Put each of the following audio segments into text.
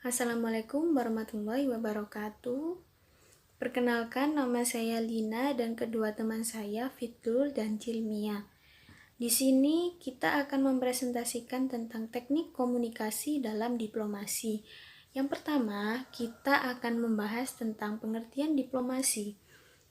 Assalamualaikum warahmatullahi wabarakatuh. Perkenalkan, nama saya Lina dan kedua teman saya Fitrul dan Cilmia. Di sini kita akan mempresentasikan tentang teknik komunikasi dalam diplomasi. Yang pertama, kita akan membahas tentang pengertian diplomasi.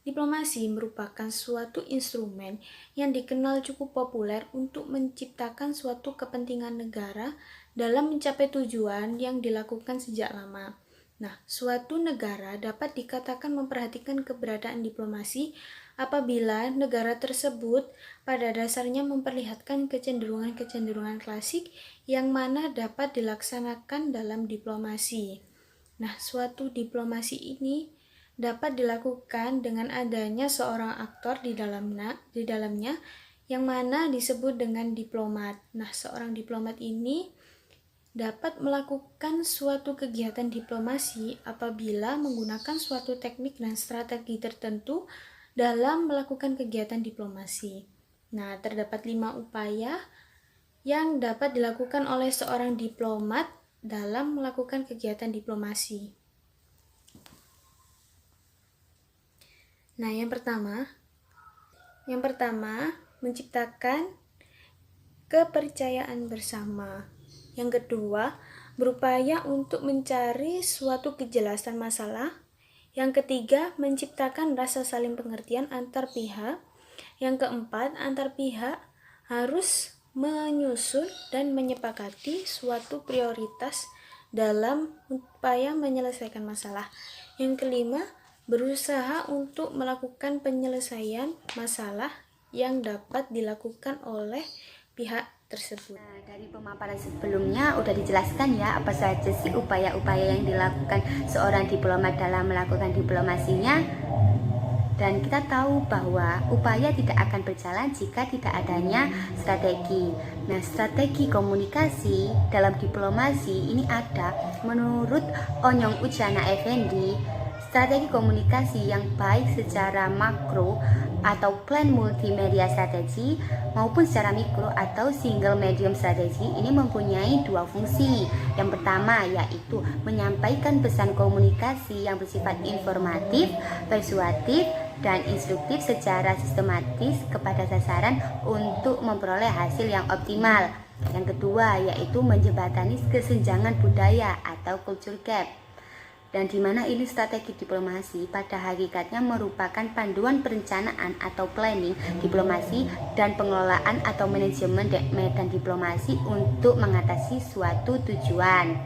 Diplomasi merupakan suatu instrumen yang dikenal cukup populer untuk menciptakan suatu kepentingan negara dalam mencapai tujuan yang dilakukan sejak lama. Nah, suatu negara dapat dikatakan memperhatikan keberadaan diplomasi apabila negara tersebut pada dasarnya memperlihatkan kecenderungan-kecenderungan klasik yang mana dapat dilaksanakan dalam diplomasi. Nah, suatu diplomasi ini dapat dilakukan dengan adanya seorang aktor di dalamnya yang mana disebut dengan diplomat. Nah, seorang diplomat ini dapat melakukan suatu kegiatan diplomasi apabila menggunakan suatu teknik dan strategi tertentu dalam melakukan kegiatan diplomasi. Nah, terdapat 5 upaya yang dapat dilakukan oleh seorang diplomat dalam melakukan kegiatan diplomasi. Nah, yang pertama menciptakan kepercayaan bersama. Yang kedua, berupaya untuk mencari suatu kejelasan masalah. Yang ketiga, menciptakan rasa saling pengertian antar pihak. Yang keempat, antar pihak harus menyusun dan menyepakati suatu prioritas dalam upaya menyelesaikan masalah. Yang kelima, berusaha untuk melakukan penyelesaian masalah yang dapat dilakukan oleh pihak tersebut. Nah, dari pemaparan sebelumnya udah dijelaskan ya apa saja sih upaya-upaya yang dilakukan seorang diplomat dalam melakukan diplomasinya. Dan kita tahu bahwa upaya tidak akan berjalan jika tidak adanya strategi. Nah, strategi komunikasi dalam diplomasi ini ada menurut Onyong Ujana Effendi. Strategi komunikasi yang baik secara makro atau plan multimedia strategi maupun secara mikro atau single medium strategi ini mempunyai dua fungsi. Yang pertama yaitu menyampaikan pesan komunikasi yang bersifat informatif, persuasif, dan instruktif secara sistematis kepada sasaran untuk memperoleh hasil yang optimal. Yang kedua yaitu menjembatani kesenjangan budaya atau culture gap. Dan di mana ini strategi diplomasi pada hakikatnya merupakan panduan perencanaan atau planning diplomasi dan pengelolaan atau manajemen medan diplomasi untuk mengatasi suatu tujuan.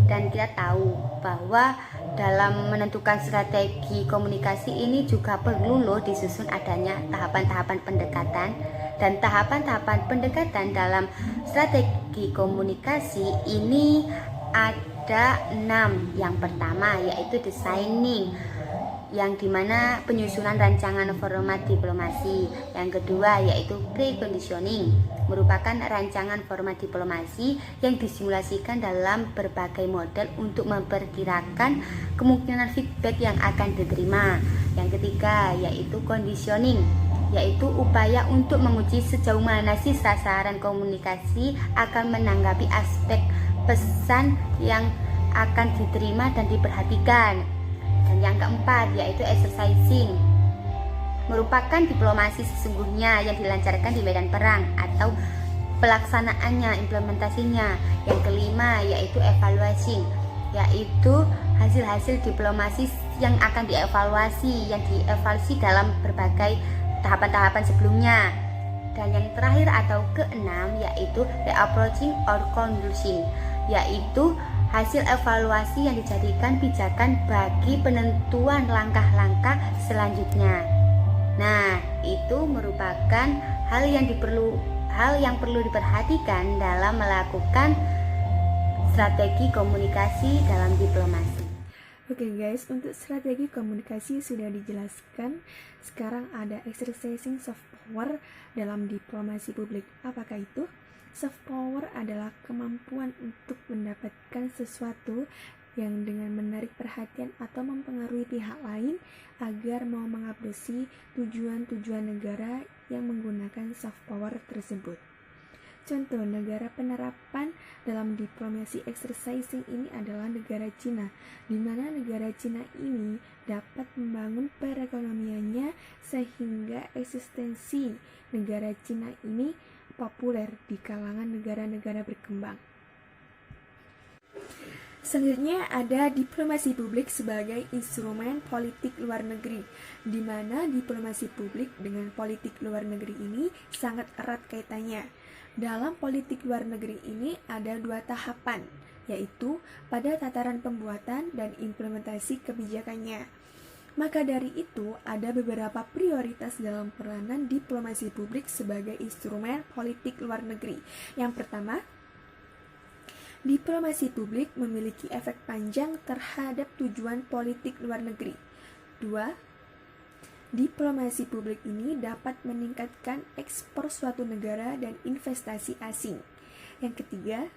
Dan kita tahu bahwa dalam menentukan strategi komunikasi ini juga perlu disusun adanya tahapan-tahapan pendekatan. Dan tahapan-tahapan pendekatan dalam strategi komunikasi ini ada 6. Yang pertama yaitu designing, yang dimana penyusunan rancangan format diplomasi. Yang kedua yaitu preconditioning, merupakan rancangan format diplomasi yang disimulasikan dalam berbagai model untuk memperkirakan kemungkinan feedback yang akan diterima. Yang ketiga yaitu conditioning, yaitu upaya untuk menguji sejauh mana sih sasaran komunikasi akan menanggapi aspek pesan yang akan diterima dan diperhatikan. Dan yang keempat yaitu exercising, merupakan diplomasi sesungguhnya yang dilancarkan di medan perang atau pelaksanaannya, implementasinya. Yang kelima yaitu evaluating, yaitu hasil-hasil diplomasi yang akan dievaluasi dalam berbagai tahapan-tahapan sebelumnya. Dan yang terakhir atau keenam yaitu reapproaching or concluding, yaitu hasil evaluasi yang dijadikan pijakan bagi penentuan langkah-langkah selanjutnya. Nah, itu merupakan hal yang perlu diperhatikan dalam melakukan strategi komunikasi dalam diplomasi. Oke guys, untuk strategi komunikasi sudah dijelaskan. Sekarang ada exercising soft power dalam diplomasi publik. Apakah itu? Soft power adalah kemampuan untuk mendapatkan sesuatu yang dengan menarik perhatian atau mempengaruhi pihak lain agar mau mengadopsi tujuan-tujuan negara yang menggunakan soft power tersebut. Contoh negara penerapan dalam diplomasi exercising ini adalah negara Cina, di mana negara Cina ini dapat membangun perekonomiannya sehingga eksistensi negara Cina ini populer di kalangan negara-negara berkembang. Selanjutnya ada diplomasi publik sebagai instrumen politik luar negeri, di mana diplomasi publik dengan politik luar negeri ini sangat erat kaitannya. Dalam politik luar negeri ini ada 2 tahapan, yaitu pada tataran pembuatan dan implementasi kebijakannya. Maka dari itu, ada beberapa prioritas dalam peranan diplomasi publik sebagai instrumen politik luar negeri. Yang pertama, diplomasi publik memiliki efek panjang terhadap tujuan politik luar negeri. 2. Diplomasi publik ini dapat meningkatkan ekspor suatu negara dan investasi asing. Yang ketiga,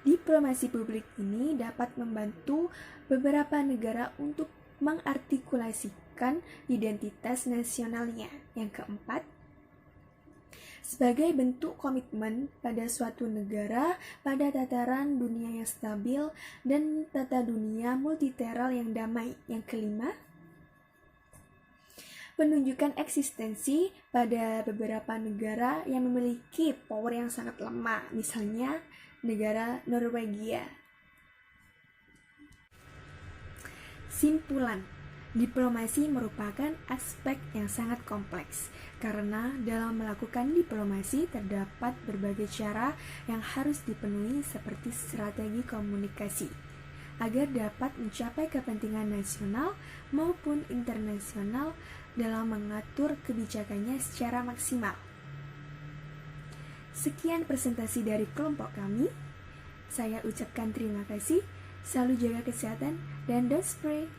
diplomasi publik ini dapat membantu beberapa negara untuk mengartikulasikan identitas nasionalnya. Yang keempat, sebagai bentuk komitmen pada suatu negara pada tataran dunia yang stabil dan tata dunia multilateral yang damai. Yang kelima, menunjukkan eksistensi pada beberapa negara yang memiliki power yang sangat lemah, misalnya negara Norwegia. Simpulan, diplomasi merupakan aspek yang sangat kompleks, karena dalam melakukan diplomasi terdapat berbagai cara yang harus dipenuhi seperti strategi komunikasi, agar dapat mencapai kepentingan nasional maupun internasional dalam mengatur kebijakannya secara maksimal. Sekian presentasi dari kelompok kami. Saya ucapkan terima kasih, selalu jaga kesehatan, dan don't spray.